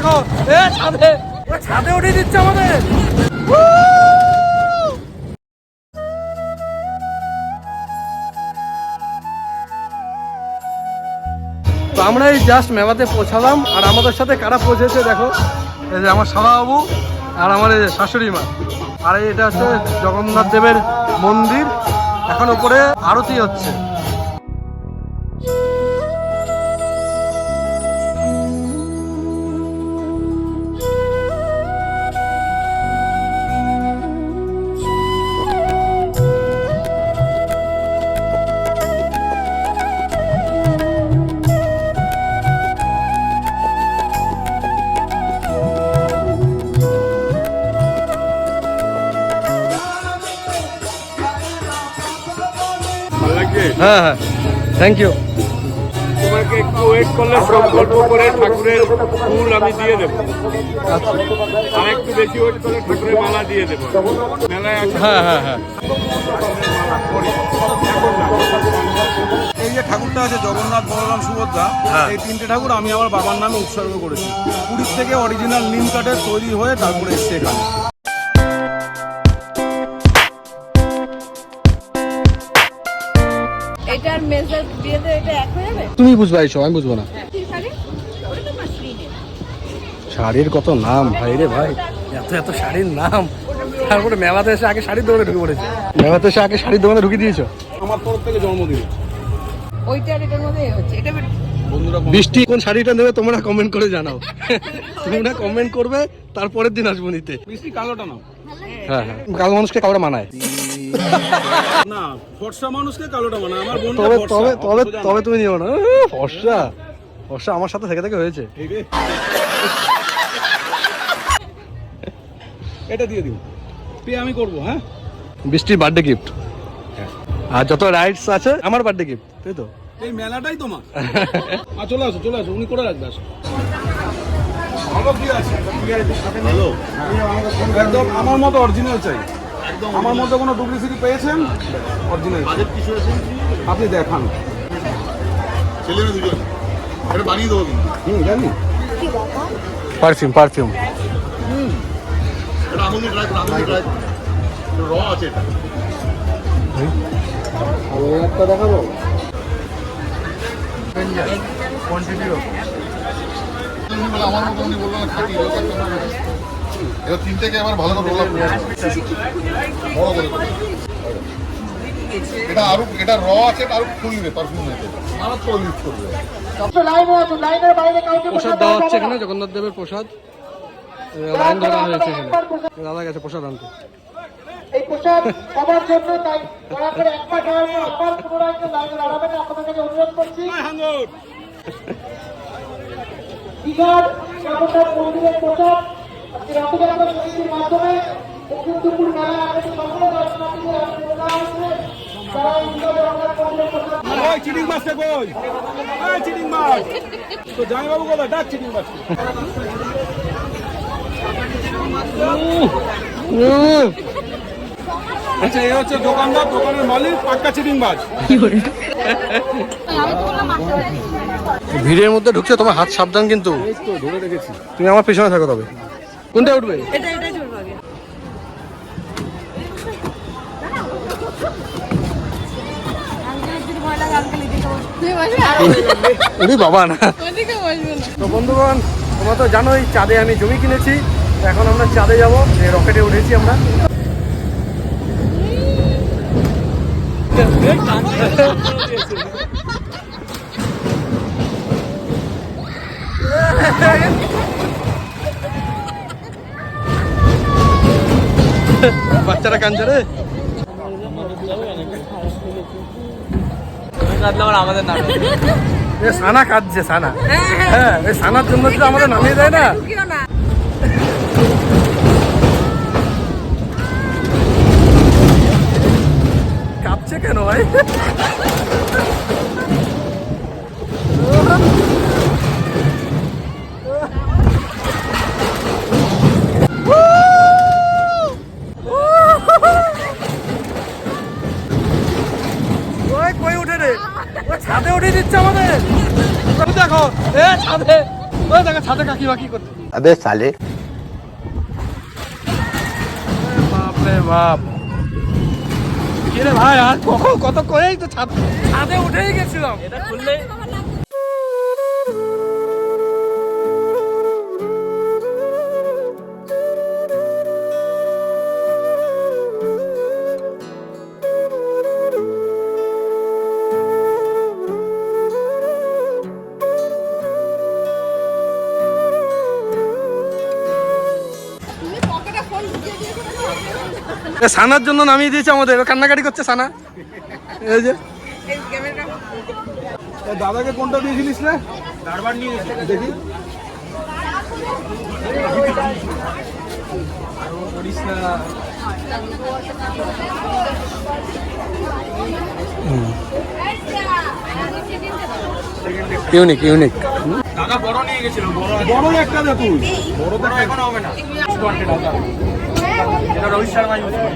দেখো ছাদে ছাদে উঠে দিচ্ছে আমাদের। তো আমরা এই জাস্ট মেলাতে পৌঁছালাম, আর আমাদের সাথে কারা পৌঁছেছে দেখো, এই যে আমার শালাবাবু আর আমার এই শাশুড়ি মা, আর এটা হচ্ছে জগন্নাথ দেবের মন্দির, এখন উপরে আরতি হচ্ছে। হ্যাঁ হ্যাঁ, থ্যাংক ইউ। তোমাকে একটু ওয়েট করলে সংকল্প করে ঠাকুরের ফুল আমি দিয়ে দেবো। আর একটু বেশি ওয়েট করলে ঠাকুরের মালা দিয়ে দেবো। মেলায় হ্যাঁ হ্যাঁ হ্যাঁ। এই যে ঠাকুরটা আছে জগন্নাথ, বলরাম, সুভদ্রা, এই তিনটে ঠাকুর আমি আমার বাবার নামে উৎসর্গ করেছি। পুরীর থেকে অরিজিনাল নিম কাঠের তৈরি হয়ে তারপরে এসছে এখানে। এটার মেজার দিয়ে দে, এটা এক হয়ে যাবে। তুমি বুঝবা এইসব, আমি বুঝবো না। শাড়ির কত নাম ভাই রে ভাই, এত এত শাড়ির নাম, তারপরে মেলাতে এসে আগে শাড়ির দোকানে ঢুকে পড়েছে। মেলাতে এসে আগে শাড়ির দোকানে ঢুকে দিয়েছো। আমার তরফ থেকে জন্মদিন। ওইটার এটার মধ্যে হচ্ছে এটা। বন্ধুরা বৃষ্টি কোন শাড়িটা নেবে তোমরা কমেন্ট করে জানাও। তোমরা কমেন্ট করবে, তারপরের দিন আসবো নিতে। বৃষ্টি কালোটা নাও। হ্যাঁ হ্যাঁ, কালো মানুষকে কালোটা মানায় না, ফর্সা মানুষকে কালোটা মানে আমার বোন। তবে তবে তবে তবে তুমি নিও না। ফর্সা ফর্সা আমার সাথে থেকে থেকে হয়েছে। এটা দিয়ে দিও, পে আমি করবো। হ্যাঁ, বৃষ্টির বার্থডে গিফট, আর যত রাইডস আছে আমার বার্থডে গিফট, তাই তো? এই মেলাটাই তোমার। আর চলে আসো চলে আসো, উনি করে রাখবে। আসো, ভালো কি আছে? ভালো, একদম আমার মতো অরিজিনাল চাই। আমার মতো কোনো ডুপ্লিসিটি পেয়েছেন? অরিজিনাল আপনি দেখান। ছেলে না দুজন, এটা বানিয়ে দেবো কিন্তু। জানি পারফিউম পারফিউম। এটা আমুল ট্রাই করো, আমুল ট্রাই র আছে এটা। একটা দেখাবো। আমার মতো উনি বললো না খাটি এবার তিনটাকে আবার ভালো করে রোল আপ করতে বড় করে করে। এটা আরো, এটা র আছে, এটা আরো ফুল নেবে পারফিউম নেবে, মারাত্মক ইউজ করবে। প্রসাদ দেওয়া হচ্ছে এখানে, জগন্নাথ দেবের প্রসাদ। লাইন ধরা হয়েছে এখানে, দাদা গেছে প্রসাদ আনতে। এই পোশাক সবার জন্য, তাই দয়া করে একবার খাওয়ার পর আবার পুনরায় লাইনে দাঁড়াবেন আপনাদের কাছে অনুরোধ করছি। দীঘার জগন্নাথ মন্দিরের পোশাক আজকে রথযাত্রা সমিতির মাধ্যমে দুপুর মেলা আগে সকল দর্শনার্থীদের দেওয়া হয়েছে। যারা ইন্দ্র জগন্নাথ মন্দিরের পোশাক চিটিং মাছটা কই? চিটিং মাছ তো জামাই বাবু কোথায়? ডাক চিটিং মাছ। আচ্ছা, এই হচ্ছে দোকানদার, দোকানের মালিক, পাক্কা চিটিং মাছ। ভিড়ের মধ্যে ঢুকছে, তোমার হাত সাবধান কিন্তু। ধরে রেখেছি। তুমি আমার পেছনে থাকো। তবে কোনটা উঠবে? এটাই চলবে আগে। উনি বাবা না। তো বন্ধুগণ, তোমরা তো জানোই চাঁদে আমি জমি কিনেছি। এখন আমরা চাঁদে যাবো, রকেটে উঠেছি আমরা। বাচ্চারা কাঁদছে রে। আমাদের নামে সানা কাঁদছে, সানা। হ্যাঁ, এই সানার জন্য তো আমাদের নামিয়ে দেয় না। কাঁপছে কেন ভাই? কই উঠে রে? ছাদে উঠে দিচ্ছে আমাদের। দেখো ছাদে, দেখো ছাদে কাকিমা কি করছে। अबे साले বাপরে বাপ, কি রে ভাই, আর কত করেই তো ছাদে উঠেই গেছিলাম। এটা খুললে সানার জন্য নামিয়ে দিয়েছে আমাদের, কান্নাকাটি করছে সানা। এই যে দাদাকে কোনটা দিয়েছিলিস রে? দারবার নিয়ে দেখি। Unique unique. দাদা বড় নিয়ে গেছিল, বড় একটা দে তুই। বড় তো এখন হবে না। এটা রোহিত শর্মা ইউজ করে।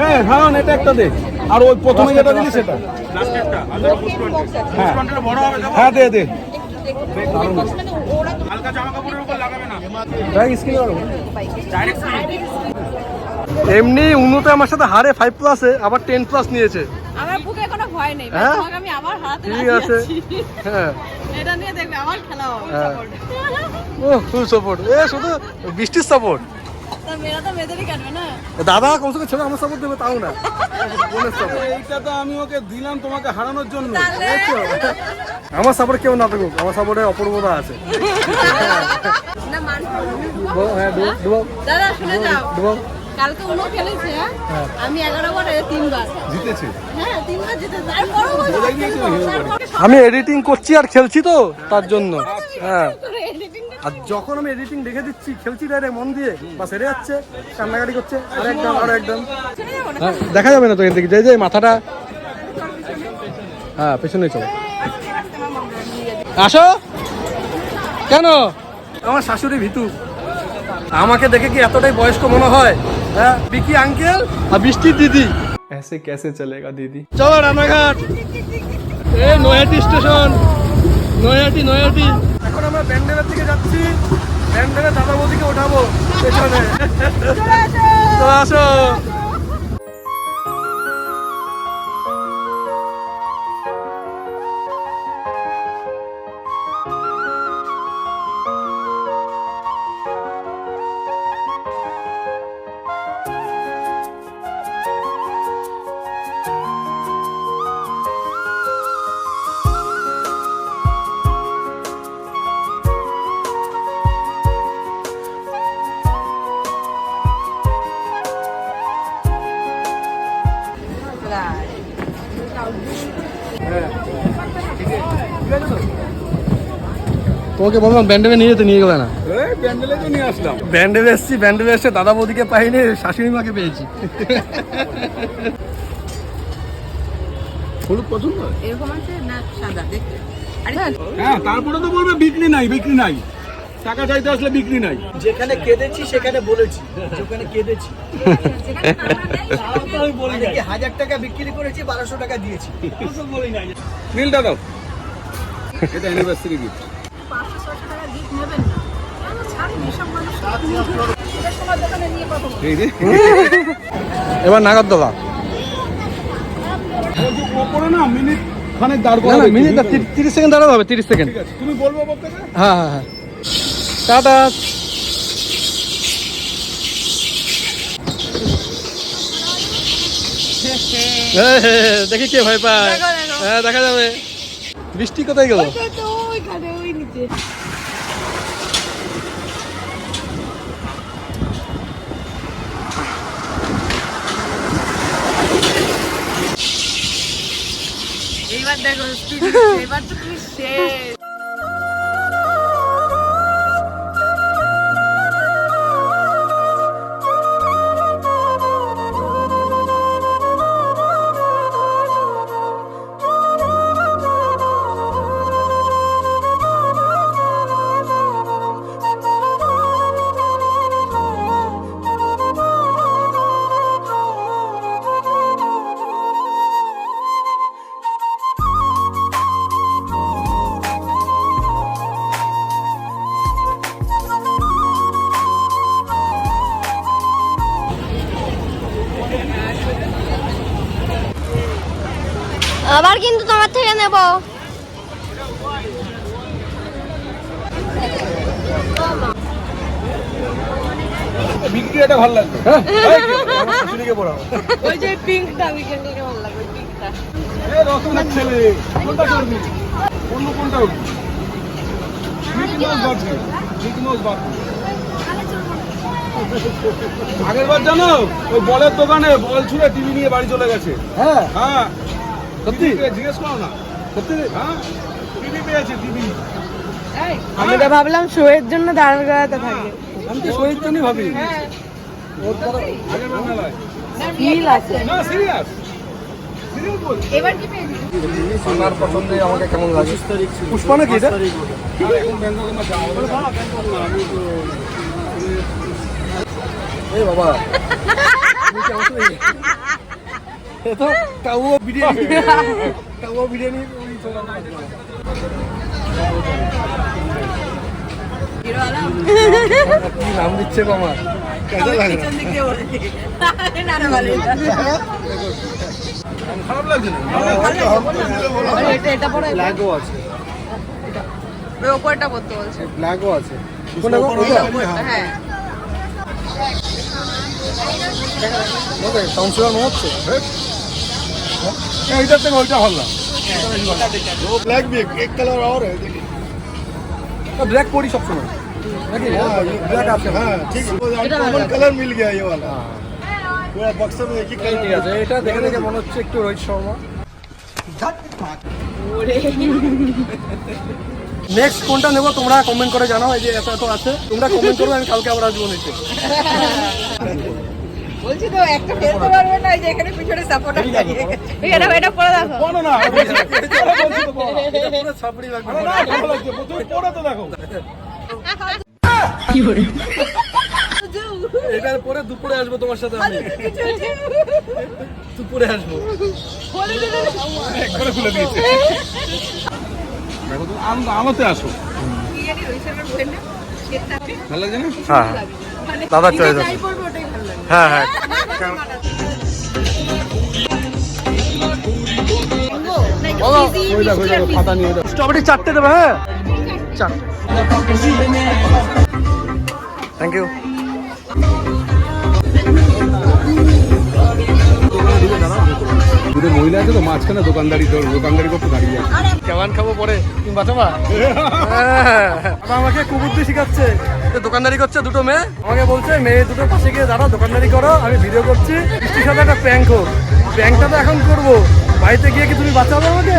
হ্যাঁ খাওয়ান, এটা একটা দে। আর ওই প্রথমে যেটা দিলি সেটা হ্যাঁ দে দে। হালকা জামা কাপড়ের উপর লাগাবে না। এমনি উন্নতে আমার সাথে হারে 5+, আবার 10+ নিয়েছে। আমার বুকে কোনো ভয় নেই, হ্যাঁ? তোমাকে আমি আমার হাতে ঠিক আছে। হ্যাঁ, এটা নিয়ে দেখবে আমার খেলা হবে। হ্যাঁ। ও ফুল সাপোর্ট, এ শুধু বৃষ্টির সাপোর্ট। তা মেয়েরা তো মেয়েদেরই কাটবে না। দাদা কমসে কম ছেলে আমার সাপোর্ট দেবে, তাও না বোনের সাপোর্ট। এইটা তো আমি ওকে দিলাম তোমাকে হারানোর জন্য। আমার সাপোর্ট কেউ না থাকুক, আমার সাপোর্টে অপূর্বতা আছে। না মান হ্যাঁ দেবো দাদা শুনে যাও, দেবো। কালকে উনো খেলেছে, হ্যাঁ? আমি 11 বার 3 বার জিতেছে। হ্যাঁ 3 বার জিতেছে। আর বড় বড় আমি এডিটিং করছি আর খেলছি তো তার জন্য। হ্যাঁ, আর যখন আমি এডিটিং দেখে দিচ্ছি, খেলছি ডাইরেক্ট মন দিয়ে, বাস হেরে যাচ্ছে, কান্নাকাটি করছে। আর একদম আরো একদম দেখা যাবে না তো এখান থেকে, যে যে মাথাটা। হ্যাঁ পেছনে চলো, আসো। কেন? আমার শাশুড়ি ভিতু, আমাকে দেখে কি এতটাই বয়স্ক মনে হয়? হ্যাঁ, বিকি আঙ্কেল আর বৃষ্টির দিদি। ऐसे कैसे चलेगा दीदी? চলো রানাঘাট, এই নয়াটি স্টেশন, নয়াটি। এখন আমরা ব্যান্ডেলের দিকে যাচ্ছি, ব্যান্ডেলে দাদা বৌদিকে ওঠাবো পেছনে। চলে আসো। তোমাকে বললাম ব্যান্ডেলে নিয়ে যেতে, নিয়ে গেলে না। ব্যান্ডেলে তো নিয়ে আসলাম। ব্যান্ডেলে এসছি, ব্যান্ডেলে এসে দাদা বৌদিকে পাইনি, শাশুড়ি মাকে পেয়েছি। হলুদ পছন্দ? এরকম আছে না সাদা দেখতে। আরে হ্যাঁ, তারপরে তো বলবে বিক্রি নাই, বিক্রি নাই। টাকা চাইতে আসলে বিক্রি নাই। যেখানে কেঁদেছি সেখানে বলেছি, যেখানে কেঁদেছি আমি বলি না, 1000 টাকা বিক্রি করেছি, 1200 টাকা দিয়েছি। নীলটা দাও, এটা অ্যানিভার্সারি গিফট। 500-600 টাকা গিফট নেবেন না, আমি ছাড়ি এসব মানুষ এর সময় দোকানে নিয়ে পাবো। এই রে, এবার নাগরদোলা। ওপরে না মিনিট খানেক দাঁড় না করা। না, মিনিট 30 সেকেন্ড দাঁড়াতে হবে, 30 সেকেন্ড। ঠিক আছে, তুমি বলবো বক্তাকে। হ্যাঁ হ্যাঁ হ্যাঁ, টাটা। দেখি কে ভয় পায়। দেখো, দেখো। হ্যাঁ দেখা যাবে। বৃষ্টি কোথায় গেল? তো ওইখানে ওই নিচে। এইবার দেখো, এবার তো তুমি শেষ। আবার কিন্তু তোমার থেকে নেব। বিক্রিটা ভালো লাগবে। আমার শাশুড়িকে পড়াও। ওই যে পিঙ্কটা উইকেন্ডে ভালো লাগবে পিঙ্কটা। এ রতনের ছেলে কোনটা করবি? অন্য কোনটা করবি? মিকি মাউস বাদ। আগের বার জানো ওই বলের দোকানে বল ছুঁড়ে টিভি নিয়ে বাড়ি চলে গেছে। হ্যাঁ হ্যাঁ সত্যি? জিজ্ঞেস করো না। সত্যি? হ্যাঁ টিভি পেয়েছে টিভি। আমি তো ভাবলাম শোয়ের জন্য দাঁড় করাতে থাকে। আমি তো শহীদ জন্যই ভাবি। ওর দ্বারা আগের বার মেলায়। ফিল আছে। না সিরিয়াস সিরিয়াস বল। এবার কি পেয়েছি? সোনার পছন্দে আমাকে কেমন লাগে? পুষ্পা নাকি এটা? এখন ব্যাংককে না যাও। এই বাবা তুমি কেমন আছো? এ তো কাউয়া বিরিয়ানি ওই সোনার পছন্দ। কি নাম দিচ্ছে মামা? কেমন লাগে? খারাপ লাগছে না? এটা পরে ব্ল্যাকও আছে। ওই উপরটা পড়তে বলছে। ব্ল্যাকও আছে। কোনটা ওইটা? হ্যাঁ ওকে কাউন্সিলর মনে হচ্ছে। এইটার থেকে ওইটা ভালো লাগে। ब्लैक भी एक कलर और है देखिए। ব্ল্যাক পরি সবসময় নাকি? ব্ল্যাক আছে। हाँ ठीक है कॉमन कलर मिल गया ये वाला पूरा बक्से में एक ही कलर ঠিক আছে, এটা দেখে দেখে মনে হচ্ছে একটু রোহিত শর্মা। নেক্সট কোনটা নেবো তোমরা কমেন্ট করে জানাও। এই যে এত এত আছে, তোমরা কমেন্ট করো, আমি কালকে আবার আসবো নিতে। বলছি তো একটা ফেলতে পারবে না, এই যে এখানে পিছনে সাপোর্টার দাঁড়িয়ে গেছে। এটা পরে দেখো। বলো না বলছি তো বলো। এটা পুরো ছাপড়ি লাগবে। আরে না ভালো লাগছে প্রথমে পড়ে তো দেখো। এটার পরে দুপুরে আসবো তোমার সাথে আমি। দুপুরে আসবো। একবারে খুলে দিয়েছে। দেখো তুমি আলোতে আসো। ভালো লাগছে না? হ্যাঁ দাদা চয়েস আছে। হ্যাঁ হ্যাঁ ওই দেখো খাতা নিয়ে দাও। স্ট্রবেরি 4টে দেবে। হ্যাঁ 4টে। Thank you. দুটো মহিলা আছে তো মাঝখানে দোকানদারি করতে দাঁড়িয়ে আছে। কেমন খাবো পরে তুমি বাঁচাবা? আমাকে কুকুরটি শিখাচ্ছে, দোকানদারি করছে দুটো মেয়ে। আমাকে বলছে মেয়ে দুটো পাশে গিয়ে দাঁড়া দোকানদারি করো, আমি ভিডিও করছি। বৃষ্টির সাথে একটা প্র্যাঙ্ক হোক। প্র্যাঙ্কটা তো এখন করবো, বাড়িতে গিয়ে কি তুমি বাঁচাবে আমাকে?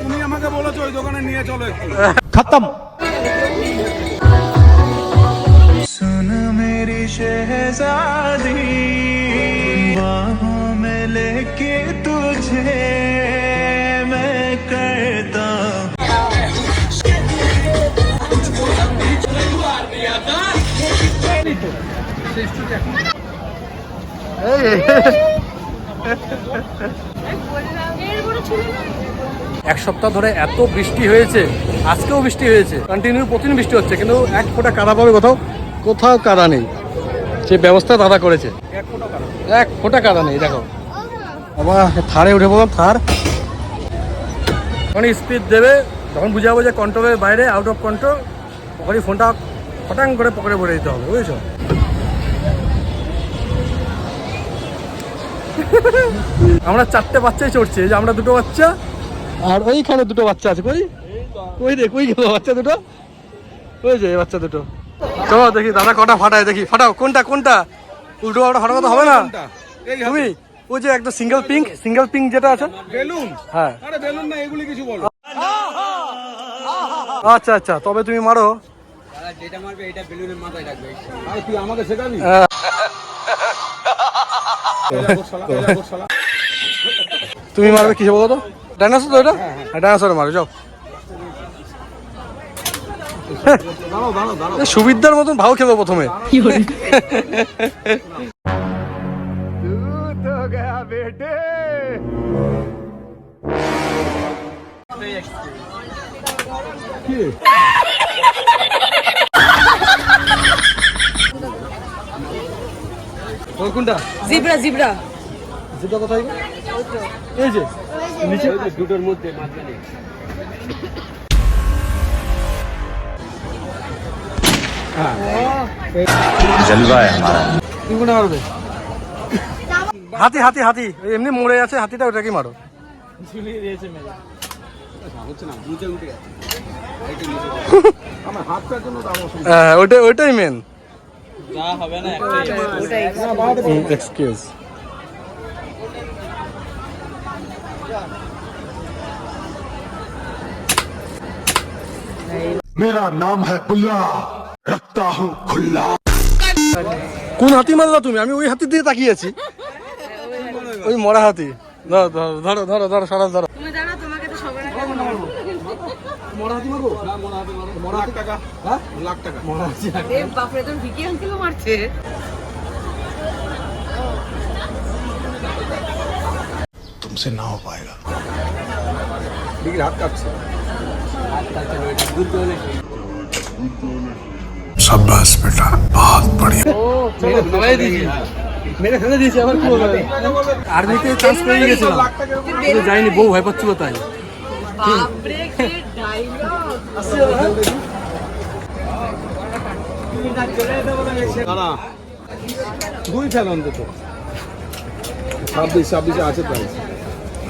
তুমি আমাকে বলেছো ওই দোকানে নিয়ে চলো একটু। খতম। सुन मेरी शहजादी बाहों में लेके तुझे मैं करता এক সপ্তাহ ধরে এত বৃষ্টি হয়েছে, আজকেও বৃষ্টি হয়েছে, কন্টিনিউ প্রতিদিন বৃষ্টি হচ্ছে, কিন্তু এক ফোঁটা কাদা পাবে কোথাও কাদা নেই। সে ব্যবস্থা দাদা করেছে, এক ফোঁটা কাদা নেই। দেখো বাবা থারে উঠে পড়লাম। থার যখন স্পিড দেবে, যখন বুঝাবো যে কন্ট্রোলের বাইরে, আউট অফ কন্ট্রোল, তখনই ফোনটা ফটাং করে পকেটে ভরে দিতে হবে, বুঝেছো? আমরা 4টে বাচ্চাই চড়ছে, যে আমরা দুটো বাচ্চা আর ওইখানে দুটো বাচ্চা আছে। কই রে, কই গেল বাচ্চা দুটো? ওই যে বাচ্চা দুটো। চলো দেখি দাদা কটা ফাটায়, দেখি ফাটাও। কোনটা উল্টো পাল্টা ফাটানো তো হবে না। তুমি ওই যে একটা সিঙ্গেল পিঙ্ক যেটা আছে। বেলুন? হ্যাঁ। আরে বেলুন না, এগুলি কিছু বলো। আচ্ছা আচ্ছা, তবে তুমি মারো। যেটা মারবে এটা বেলুনের মাথায় রাখবে। আরে তুই আমাকে শেখাবি? তুমি মারবে কিসে বলো তো? ডাইনোসর তো এটা? হ্যাঁ ডাইনোসরে মারো, যাও। সুবিধার মতন ভাও খেলো প্রথমে। কোনটা? জিব্রা জিব্রা কোথায়? এই যে নিচে দুটোর মধ্যে মাঝখানে তুমি কোনটা মারবে? হাতি হাতি হাতি এমনি মরে আছে হাতিটা, ওটাকে মারো। হচ্ছে না, নিচে উঠে গেছে। আমার হাতটার জন্য দাম অসুবিধা। হ্যাঁ ওইটাই মেন। যা হবে না এক্সকিউজ। मेरा नाम है बुल्ला रखता हूँ खुल्ला কোন হাতি মারলা তুমি? আমি ওই হাতি দিয়ে তাকিয়েছি, ওই মরা হাতি। ধরো ধরো ধরো ধরো ধরো সরাস ধরো। তুমি জানো তোমাকে তো সবার আগে মরা হাতি মারবো? না, মরা হাতি মারবো। মরা হাতি টাকা? হ্যাঁ, লাখ টাকা। মরা হাতি। এ বাপরে, তোর ভিকি আঙ্কেলও মারছে। तुमसे ना हो पाएगा। ডিগ্রি হাত কাটছে। शाबाश बेटा, बहुत बढ़िया। মেরে ফেলে দিয়েছি আবার কি বলবো? আর্মিতে চান্স পেয়ে গেছিলাম, কিন্তু যাইনি, বউ ভয় পাচ্ছিল তাই। বাপরে কি ডায়লগ! দাঁড়া, দুই ফেল অন্তত। 26 আছে তাই।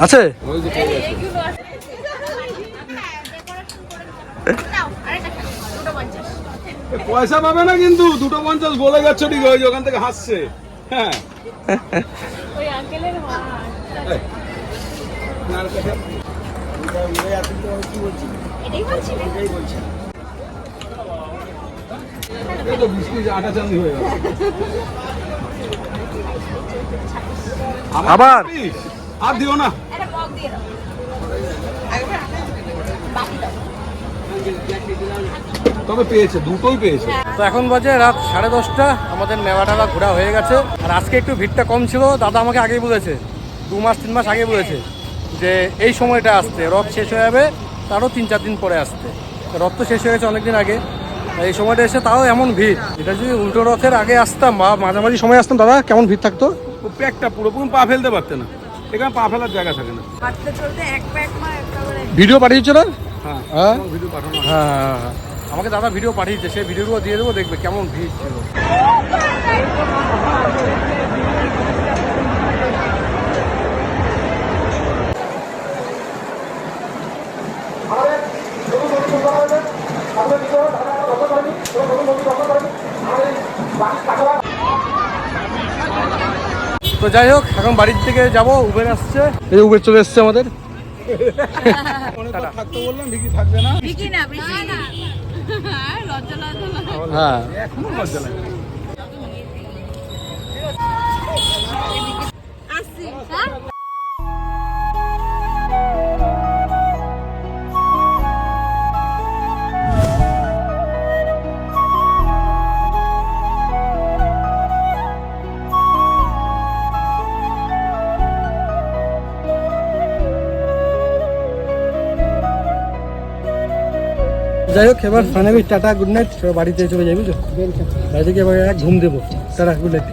আছে ওই যে পেয়ে গেছে। এ, পয়সা পাবে না কিন্তু, 250 বলে গেছো ঠিক, ওই যে ওখান থেকে হাসছে। হ্যাঁ, ওই আঙ্কেলের মা। এই, আর কাছে। এটাই বলছি। এই তো 20 আটা চান্দি হয়ে গেল। আবার? আর দিও না। একটা মগ দিয়ে দাও। বাকি দাও। তবে পেয়েছে, দুটোই পেয়েছে। তো এখন বাজে রাত 10:30, আমাদের মেলাটা ঘোরা হয়ে গেছে। আর আজকে একটু ভিড়টা কম ছিল, দাদা আমাকে আগেই বলেছে, 2 মাস 3 মাস আগে বলেছে যে এই সময়টা আসতে, রথ শেষ হয়ে যাবে তারও 3-4 দিন পরে আসতে। রথ তো শেষ হয়ে গেছে অনেকদিন আগে, এই সময়টা এসে তাও এমন ভিড়। এটা যদি উল্টো রথের আগে আসতাম বা মাঝামাঝি সময় আসতাম, দাদা কেমন ভিড় থাকতো? ও প্যাকটা পুরোপুরি পা ফেলতে পারতে না, এখানে পা ফেলার জায়গা থাকে না। হাঁটতে চলতে এক প্যাক মা একেবারে। ভিডিও পাঠিয়েছো না? হ্যাঁ, হ্যাঁ ভিডিও পাঠানো। হ্যাঁ হ্যাঁ হ্যাঁ, আমাকে দাদা ভিডিও পাঠিয়েছে, সেই ভিডিওগুলো দিয়ে দেবো, দেখবে কেমন ভিড় ছিল। তো যাই হোক, এখন বাড়ির থেকে যাব, উবের আসছে, এই উবের চলে এসছে আমাদের। অনেকবার থাকতে বললাম, ভিকি থাকবে না। ভিকি না, ভিকি না। লজ্জা লাগছে না। হ্যাঁ এখনো লজ্জা লাগে। আসছি, হ্যাঁ? যাই হোক, এবার ফাইনালি টাটা, গুড নাইট, বাড়িতে চলে যাই, বুঝছো? বাড়িতে গিয়ে এবার এক ঘুম দেবো। Tata, good night.